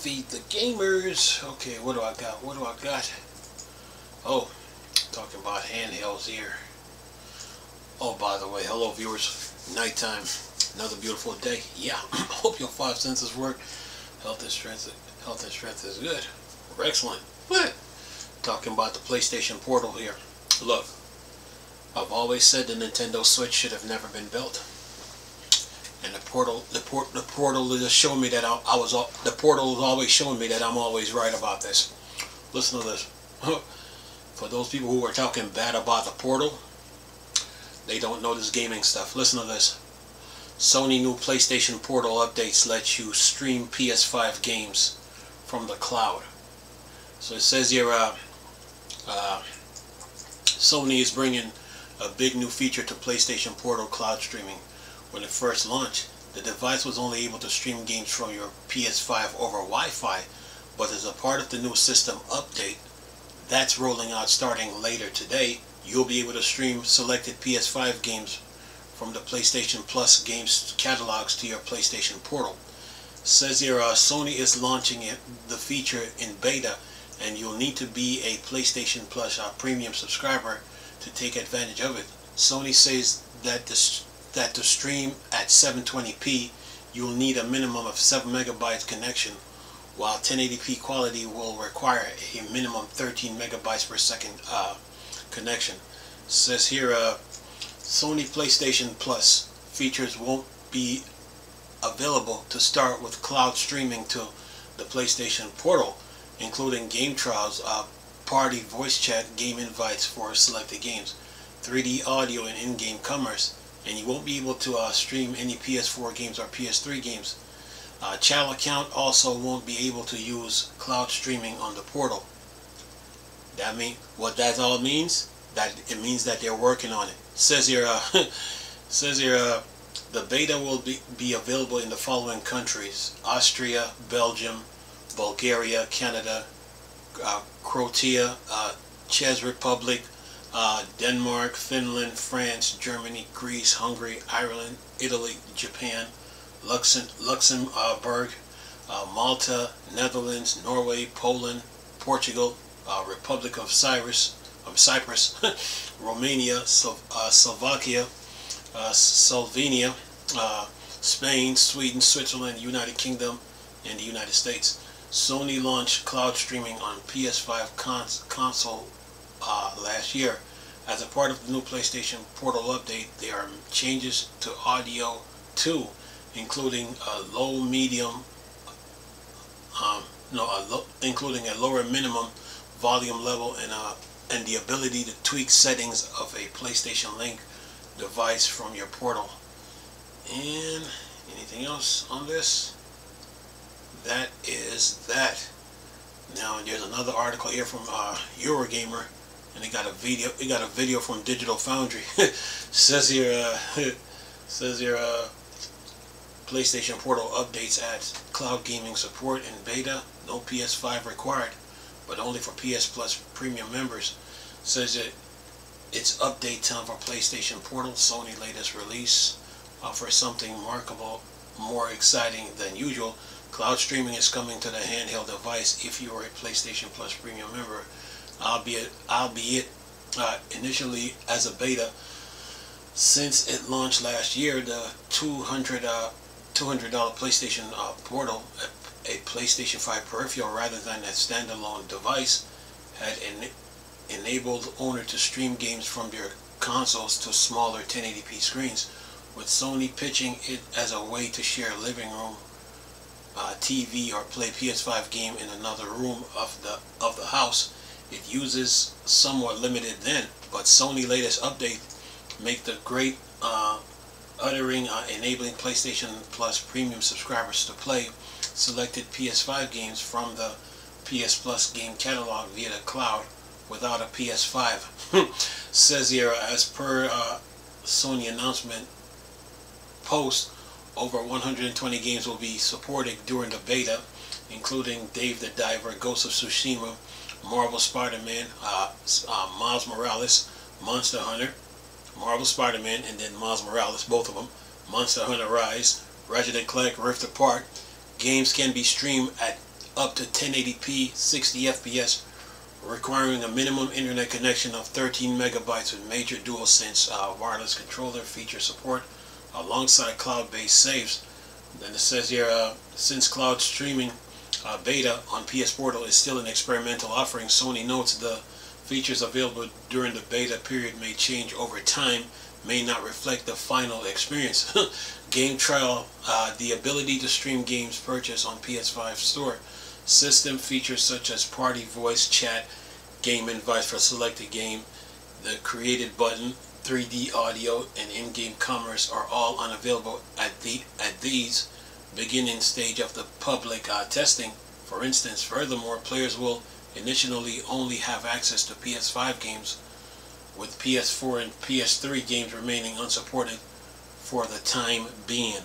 Feed the gamers. Okay, what do I got? What do I got? Oh, talking about handhelds here. Oh, by the way, hello viewers. Nighttime. Another beautiful day. Yeah, hope your five senses work. Health and strength is good. We're excellent. What? Talking about the PlayStation Portal here. Look, I've always said the Nintendo Switch should have never been built. And the portal is showing me that the portal is always showing me that I'm always right about this. Listen to this. For those people who are talking bad about the portal, they don't know this gaming stuff. Listen to this. Sony new PlayStation Portal updates let you stream PS5 games from the cloud. So it says here, Sony is bringing a big new feature to PlayStation Portal cloud streaming. When it first launched, the device was only able to stream games from your PS5 over Wi-Fi, but as a part of the new system update that's rolling out starting later today, you'll be able to stream selected PS5 games from the PlayStation Plus games catalogs to your PlayStation Portal. It says here Sony is launching the feature in beta, and you'll need to be a PlayStation Plus premium subscriber to take advantage of it. Sony says that to stream at 720p, you'll need a minimum of 7 megabytes connection, while 1080p quality will require a minimum 13 megabytes per second connection. It says here, Sony PlayStation Plus features won't be available to start with cloud streaming to the PlayStation Portal, including game trials, party voice chat, game invites for selected games, 3D audio and in-game commerce, and you won't be able to stream any PS4 games or PS3 games. Channel account also won't be able to use cloud streaming on the portal. That mean what that all means? That it means that they're working on it. Says here, the beta will be available in the following countries: Austria, Belgium, Bulgaria, Canada, Croatia, Czech Republic, Denmark, Finland, France, Germany, Greece, Hungary, Ireland, Italy, Japan, Luxembourg, Malta, Netherlands, Norway, Poland, Portugal, Republic of Cyprus, Romania, Slovakia, Slovenia, Spain, Sweden, Switzerland, United Kingdom, and the United States. Sony launched cloud streaming on PS5 console last year. As a part of the new PlayStation Portal update, there are changes to audio too, including a including a lower minimum volume level and the ability to tweak settings of a PlayStation Link device from your portal. And anything else on this? That is that. Now there's another article here from Eurogamer, and they got a video from Digital Foundry. says here PlayStation Portal updates adds cloud gaming support in beta. No PS5 required, but only for PS Plus premium members. Says that it's update time for PlayStation Portal. Sony latest release offers something remarkable, more exciting than usual. Cloud streaming is coming to the handheld device if you are a PlayStation Plus premium member, albeit initially as a beta. Since it launched last year, the $200 PlayStation Portal, a PlayStation 5 peripheral rather than a standalone device, had enabled owner to stream games from their consoles to smaller 1080p screens, with Sony pitching it as a way to share living room TV or play PS5 game in another room of the house. It uses somewhat limited then, but Sony latest update make the great enabling PlayStation Plus premium subscribers to play selected PS5 games from the PS Plus game catalog via the cloud without a PS5. Says here, as per Sony announcement post, over 120 games will be supported during the beta, including Dave the Diver, Ghost of Tsushima, Marvel Spider-Man, Miles Morales, Monster Hunter, Marvel Spider-Man, and then Miles Morales, both of them, Monster Hunter Rise, Ratchet & Clank Rift Apart. Games can be streamed at up to 1080p 60 FPS, requiring a minimum internet connection of 13 megabytes with major DualSense wireless controller feature support alongside cloud-based saves. Then it says here, since cloud streaming beta on PS Portal is still an experimental offering, Sony notes the features available during the beta period may change over time, may not reflect the final experience. Game trial, the ability to stream games purchased on PS5 store. System features such as party voice chat, game invites for selected game, the created button, 3D audio, and in-game commerce are all unavailable at these beginning stage of the public testing. For instance, furthermore, players will initially only have access to PS5 games, with PS4 and PS3 games remaining unsupported for the time being,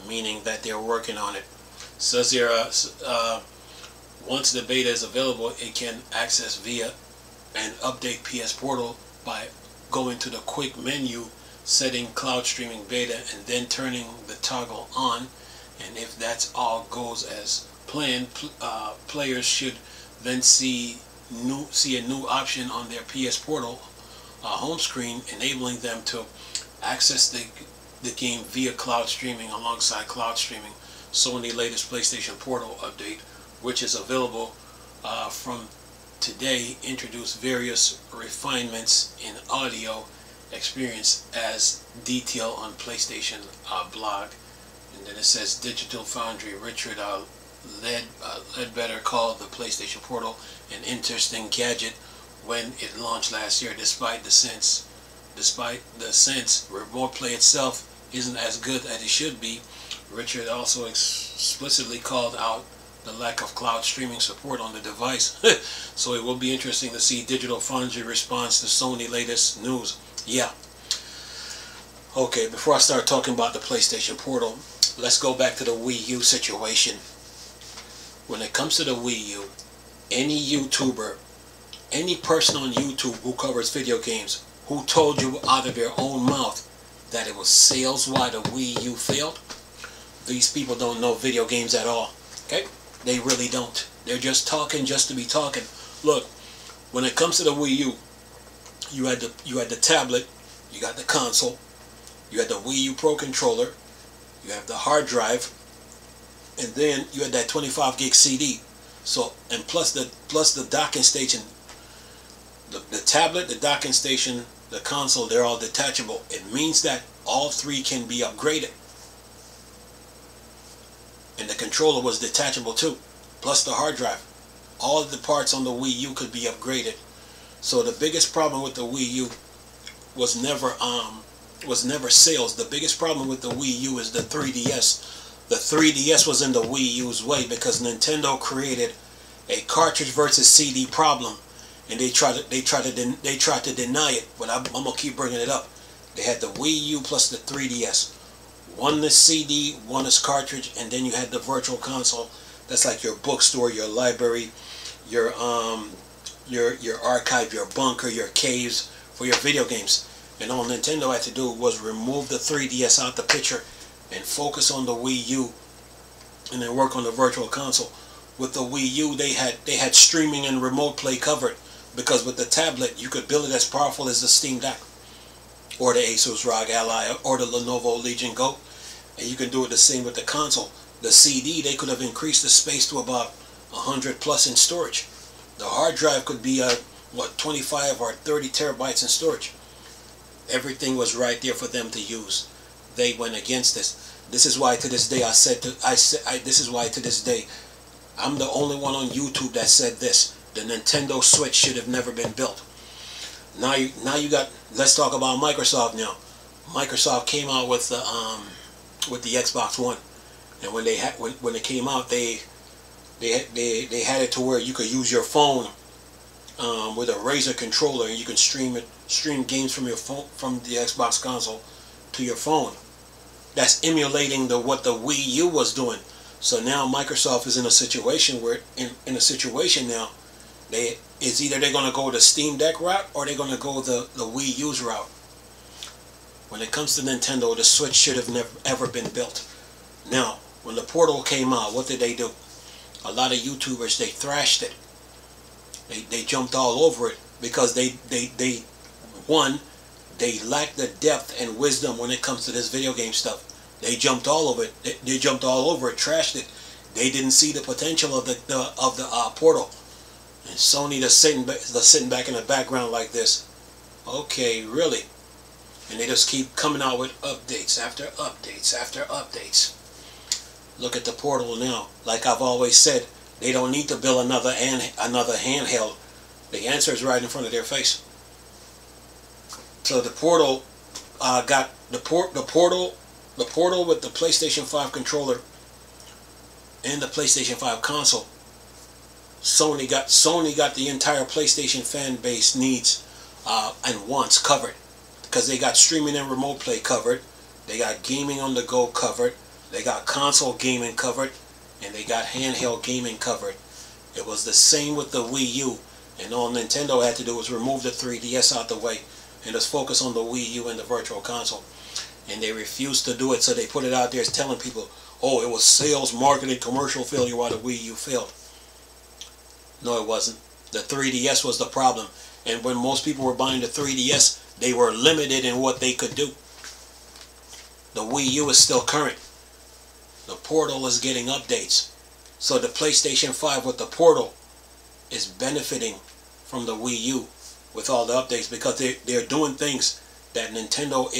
meaning that they're working on it. Says here, once the beta is available, it can access via an update PS Portal by going to the quick menu, setting cloud streaming beta, and then turning the toggle on. And if that's all goes as planned, players should then see a new option on their PS Portal home screen, enabling them to access the game via cloud streaming alongside cloud streaming. Sony latest PlayStation Portal update, which is available from today, introduced various refinements in audio experience as detailed on PlayStation blog. And then it says Digital Foundry Richard Ledbetter called the PlayStation Portal an interesting gadget when it launched last year, despite the sense remote play itself isn't as good as it should be. Richard also explicitly called out the lack of cloud streaming support on the device. So it will be interesting to see Digital Foundry response to Sony latest news. Yeah. Okay, before I start talking about the PlayStation Portal, let's go back to the Wii U situation. When it comes to the Wii U, any YouTuber, any person on YouTube who covers video games, who told you out of their own mouth that it was sales why the Wii U failed, these people don't know video games at all. Okay? They really don't. They're just talking just to be talking. Look, when it comes to the Wii U, you had the tablet, you got the console, you had the Wii U Pro controller, you have the hard drive, and then you had that 25 gig CD. So, and plus the docking station, the tablet, the docking station, the console, they're all detachable. It means that all three can be upgraded. And the controller was detachable too, plus the hard drive. All of the parts on the Wii U could be upgraded. So the biggest problem with the Wii U was never sales. The biggest problem with the Wii U is the 3DS. The 3DS was in the Wii U's way because Nintendo created a cartridge versus CD problem, and they tried to deny it. But I'm gonna keep bringing it up. They had the Wii U plus the 3DS. One is CD, one is cartridge, and then you had the virtual console. That's like your bookstore, your library, your archive, your bunker, your caves for your video games. And all Nintendo had to do was remove the 3DS out the picture and focus on the Wii U, and then work on the virtual console. With the Wii U, they had streaming and remote play covered, because with the tablet you could build it as powerful as the Steam Deck, or the Asus ROG Ally, or the Lenovo Legion Go, and you can do it the same with the console. The CD, they could have increased the space to about 100 plus in storage. The hard drive could be 25 or 30 terabytes in storage. Everything was right there for them to use. They went against this. This is why to this day this is why to this day I'm the only one on YouTube that said this: the Nintendo Switch should have never been built. Now you got. Let's talk about Microsoft now. Microsoft came out with the Xbox One, and when it came out, they had it to where you could use your phone with a Razer controller, and you can stream games from your phone, from the Xbox console to your phone. That's emulating what the Wii U was doing. So now Microsoft is in a situation where in a situation now, it's either they're going to go the Steam Deck route or they're going to go the Wii U's route. When it comes to Nintendo, the Switch should have never ever been built. Now, when the Portal came out, what did they do? a lot of YouTubers, they thrashed it. They jumped all over it because they lack the depth and wisdom when it comes to this video game stuff. They jumped all over it. They jumped all over it, trashed it. They didn't see the potential of the Portal. And Sony just sitting back in the background like this. Okay, really? And they just keep coming out with updates after updates after updates. Look at the Portal now. Like I've always said, they don't need to build another handheld. The answer is right in front of their face. So the Portal got the Portal with the PlayStation 5 controller and the PlayStation 5 console. Sony got the entire PlayStation fan base needs and wants covered, because they got streaming and remote play covered, they got gaming on the go covered, they got console gaming covered, and they got handheld gaming covered. It was the same with the Wii U, and all Nintendo had to do was remove the 3DS out the way and just focus on the Wii U and the Virtual Console. And they refused to do it, so they put it out there as telling people, oh, it was sales, marketing, commercial failure while the Wii U failed. No, it wasn't. The 3DS was the problem. And when most people were buying the 3DS, they were limited in what they could do. The Wii U is still current. The Portal is getting updates. So the PlayStation 5 with the Portal is benefiting from the Wii U with all the updates, because they're doing things that Nintendo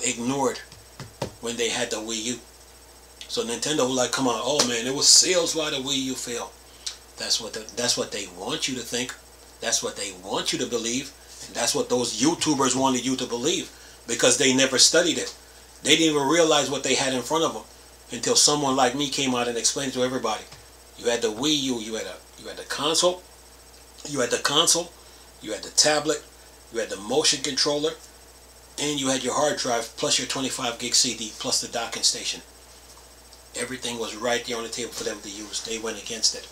ignored when they had the Wii U. So Nintendo was like, come on, oh man, it was sales while the Wii U failed. That's what they want you to think. That's what they want you to believe. And that's what those YouTubers wanted you to believe, because they never studied it. They didn't even realize what they had in front of them until someone like me came out and explained to everybody. You had the Wii U, you had the console, you had the tablet, you had the motion controller, and you had your hard drive plus your 25 gig CD plus the docking station. Everything was right there on the table for them to use. They went against it.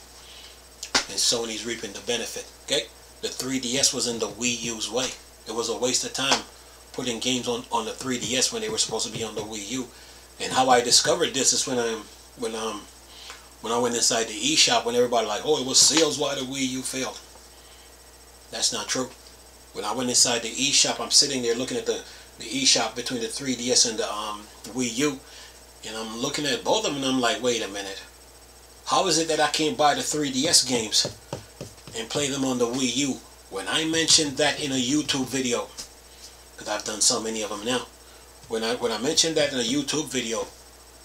And Sony's reaping the benefit. Okay? The 3DS was in the Wii U's way. It was a waste of time putting games on the 3DS when they were supposed to be on the Wii U. And how I discovered this is when I went inside the eShop, when everybody like, oh, it was sales while the Wii U failed. That's not true. When I went inside the eShop, I'm sitting there looking at the eShop between the 3DS and the Wii U, and I'm looking at both of them and I'm like, wait a minute. How is it that I can't buy the 3DS games and play them on the Wii U? When I mentioned that in a YouTube video, because I've done so many of them now, when I mentioned that in a YouTube video,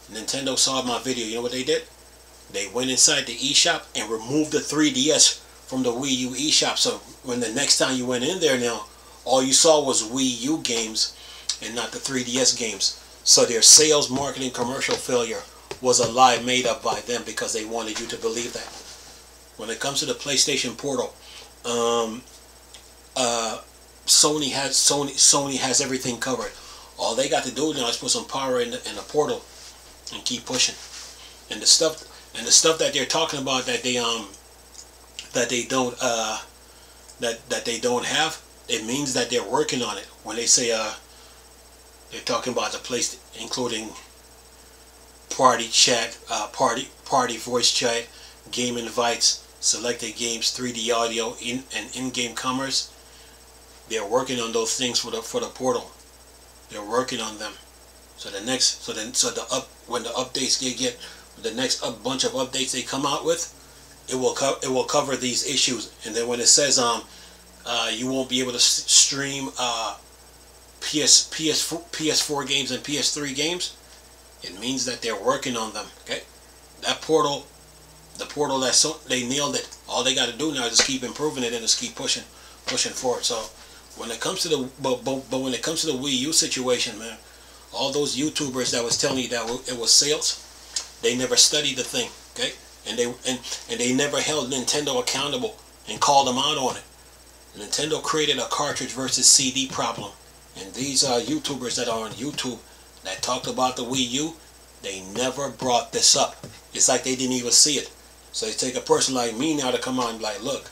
Nintendo saw my video. You know what they did? They went inside the eShop and removed the 3DS from the Wii U eShop. So when the next time you went in there now, all you saw was Wii U games and not the 3DS games. So their sales, marketing, commercial failure was a lie made up by them, because they wanted you to believe that. When it comes to the PlayStation Portal, Sony has everything covered. All they got to do now is put some power in the Portal and keep pushing. And the stuff that they're talking about that they don't have, it means that they're working on it. When they say they're talking about the place, including party chat, party voice chat, game invites, selected games, 3D audio, and in-game commerce. They're working on those things for the Portal. They're working on them. So when the updates get the next bunch of updates they come out with, it will cover these issues. And then when it says you won't be able to stream PS4 games and PS3 games, it means that they're working on them. Okay, that Portal, the Portal, they nailed it. All they got to do now is just keep improving it and just keep pushing forward. So when it comes to the when it comes to the Wii U situation, man, all those YouTubers that was telling you that it was sales, they never studied the thing. Okay, and they never held Nintendo accountable and called them out on it. Nintendo created a cartridge versus CD problem, and these YouTubers that are on YouTube that talked about the Wii U, they never brought this up. It's like they didn't even see it. So they take a person like me now to come on and be like, look,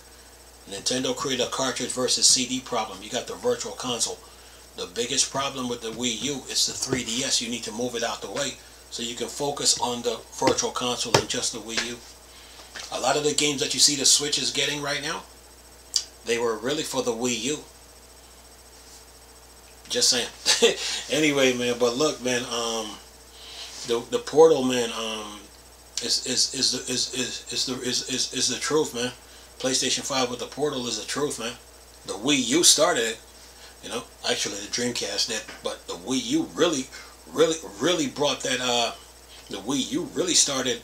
Nintendo created a cartridge versus CD problem. You got the Virtual Console. The biggest problem with the Wii U is the 3DS. You need to move it out the way so you can focus on the virtual console and just the Wii U. A lot of the games that you see the Switch is getting right now, they were really for the Wii U. Just saying. Anyway, man, but look, man, the Portal, man, is the truth, man. PlayStation 5 with the Portal is the truth, man. The Wii U started it, you know. Actually, the Dreamcast did, but the Wii U really brought that. The Wii U really started.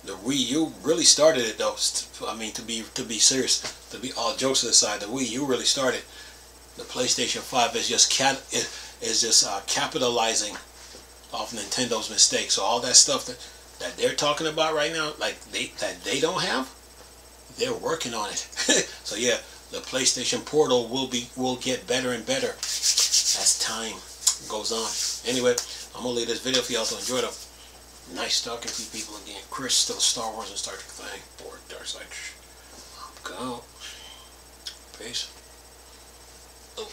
The Wii U really started it, though. I mean, to be serious, to be all jokes aside, the Wii U really started. The PlayStation 5 is just capitalizing off Nintendo's mistakes. So all that stuff that they're talking about right now, like that they don't have, they're working on it. So yeah, the PlayStation Portal will get better and better as time goes on. Anyway, I'm gonna leave this video for y'all to enjoy it. Nice talking to you people again. Chris, still Star Wars and Star Trek thing. Or Dark Side. Go. Peace. Oh.